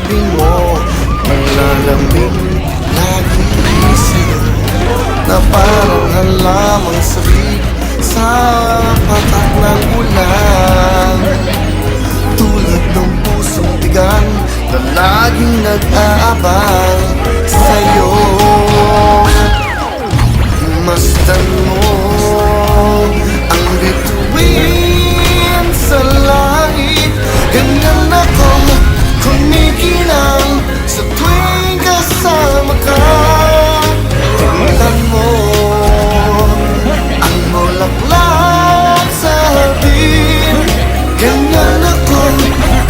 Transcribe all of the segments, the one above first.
labi mo ang lalamig lagi sa'yo, na parang halamang sabik sa patak ng ulan. Tulad ng pusong tigang na laging nag-aabang sa'yo. Masdan mo ang bituin sa langit. Ganyan ako kumikinang sa tuwing kasama ka. Tingnan mo ang bulaklak sa hardin. Ganyan ako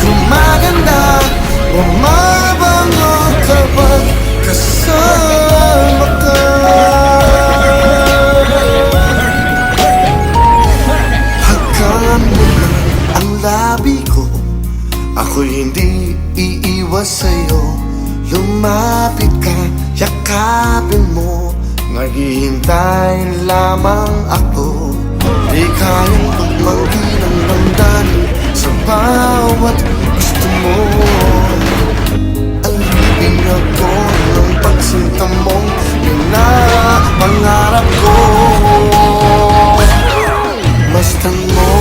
kumaganda, umabango kapag kasama ka. Hagan mo lang ang labi ko, ako'y hindi iiwas sa'yo. Lumapit ka, yakapin mo, naghihintay lamang ako. Di kayang tumanggi ng damdamin sa bawat gusto mo. Alipin ako ng pagsinta mong pinapangarap ko. Masdan mo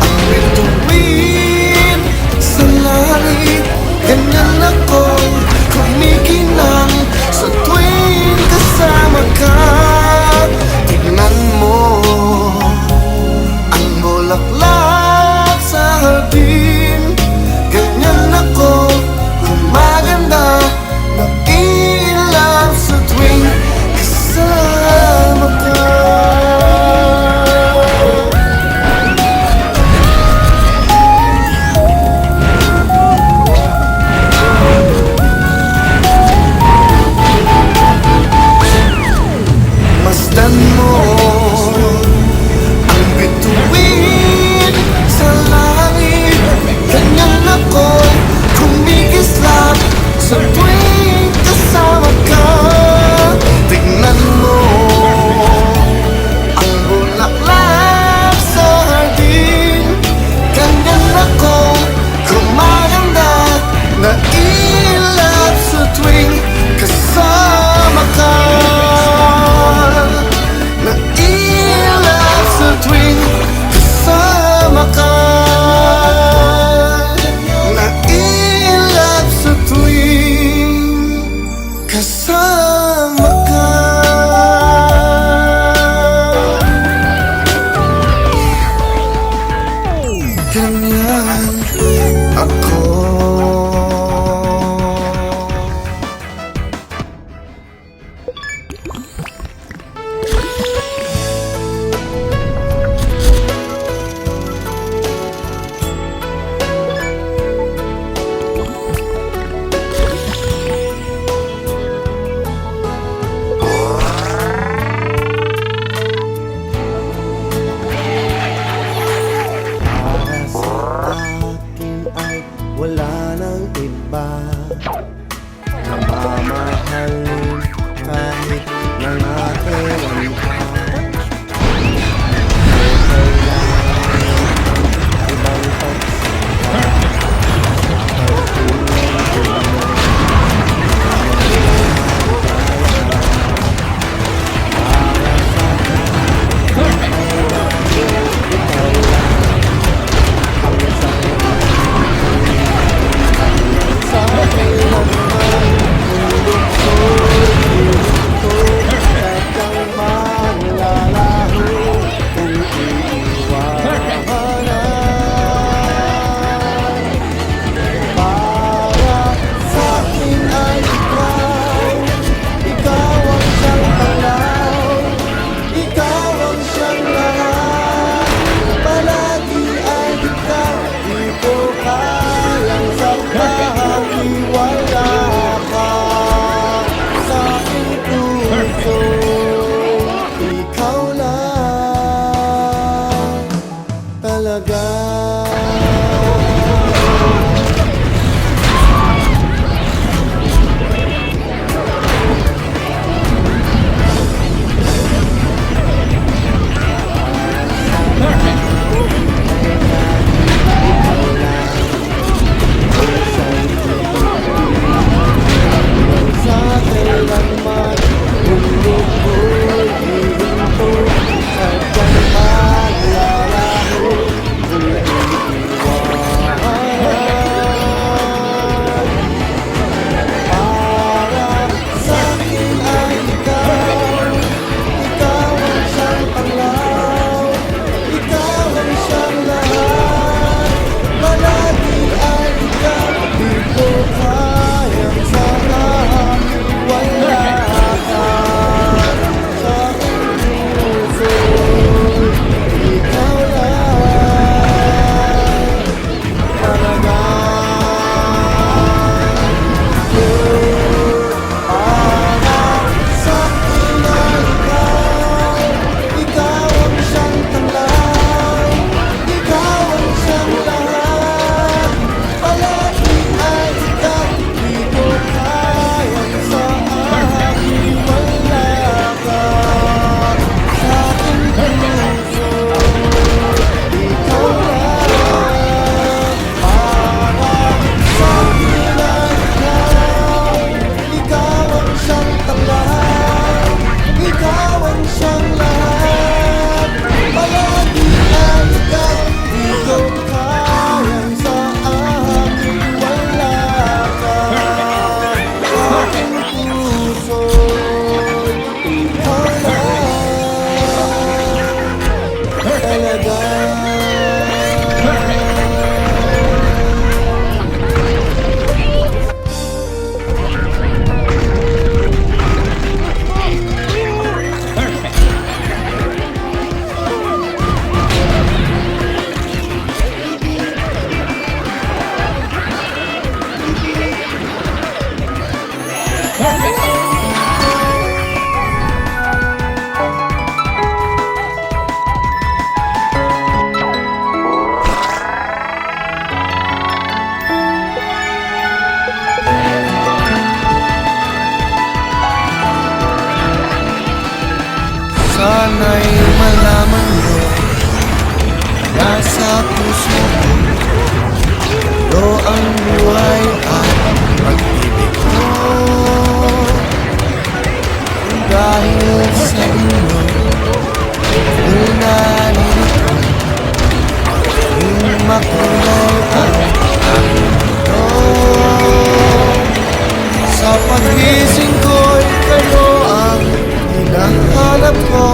ang bituin sa langit. Ganyan ako kumikinang sa tuwing kasama ka. Tignan mo ang bulaklak sa hardin. Ganyan ako kumaganda, nag-iilap sa tuwing kasama ka. Masdan mo ang bituin sa langit. Ganyan ako kumikislap sa tuwing kasama ka. Tignan mo ang bulaklak sa hardin. Ganyan ako kumaganda, nailap sa tuwing kasama ka. Nailap sa tuwing kasama ka. Nailap sa tuwing kasama ka. Ganyan ako. Wala nang iba na mamahalin kahit nangakilan ka. Ibang pagsama sana'y malaman mo, nasa puso ko ito ang buhay at pag-ibig ko. Dahil sa inyo ako'y nalilito, yung makulay ang aking mundo. Sa pagising ko'y kayo ang hinahanap ko.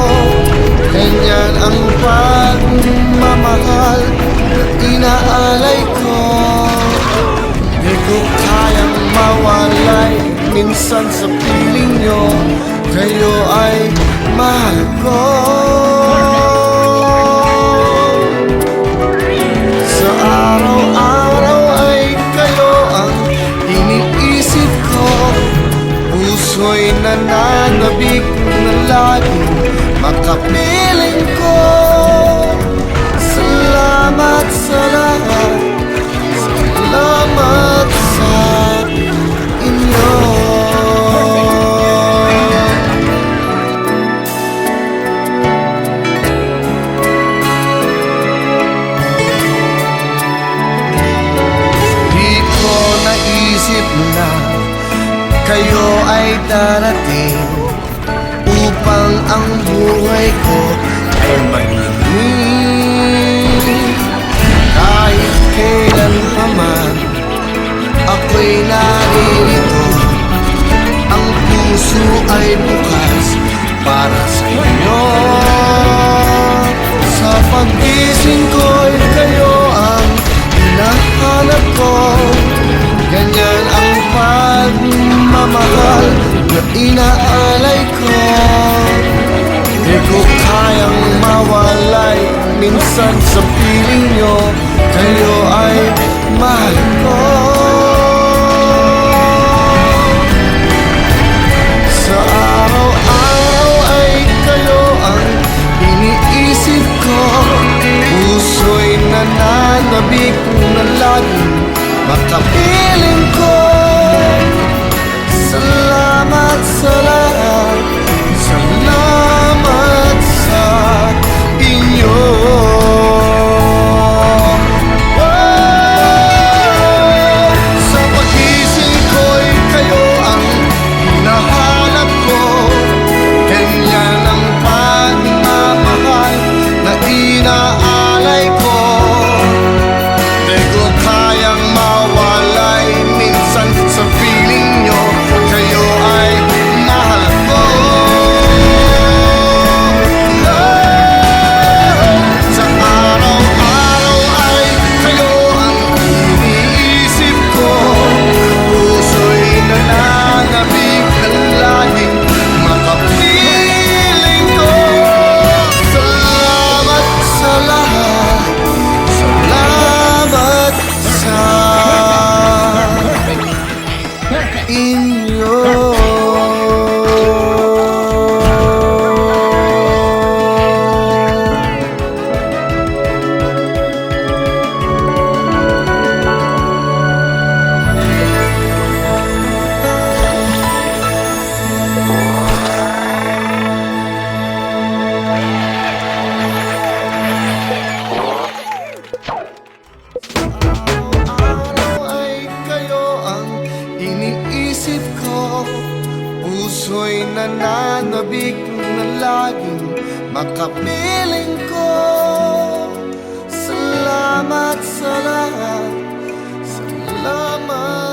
Ganyan ang pagmamahal na inaalay ko. Di ko kayang mawalay minsan sa piling nyo, kayo ay mahal ko. Sa araw-araw ay kayo ang iniisip ko. Puso'y nananabik na laging makapiling ko. Salamat sa lahat, salamat sa inyo. Di ko naisip na kayo ay darating upang ang buhay ko ay maglimit. Kahit kailan pa man ako'y naririto, ang puso ay bukas para sa inyo. Sa pagising ko'y kayo ang hinahanap ko. Ganyan ang pagmamahal na inaalay ko. Di ko kayang mawalay minsan sa piling nyo, kayo ay mahal ko. Sa araw-araw ay kayo ang iniisip ko. Puso'y nananabik na laging makapiling ko. Salamat sa lahat, salamat sa inyo. Sa pagising ko'y kayo ang hinahanap ko. Ganyan ang pagmamahal na inaalay ko. Di ko kayang mawalay minsan sa piling nyo, kayo ay mahal ko. Sa araw-araw ay kayo ang iniisip ko. Puso'y nananabik na laging makapiling ko. Salamat sa lahat, salamat sa inyo. Araw-araw ay kayo ang iniisip ko. Puso'y nananabik na laging makapiling ko. Salamat sa lahat, salamat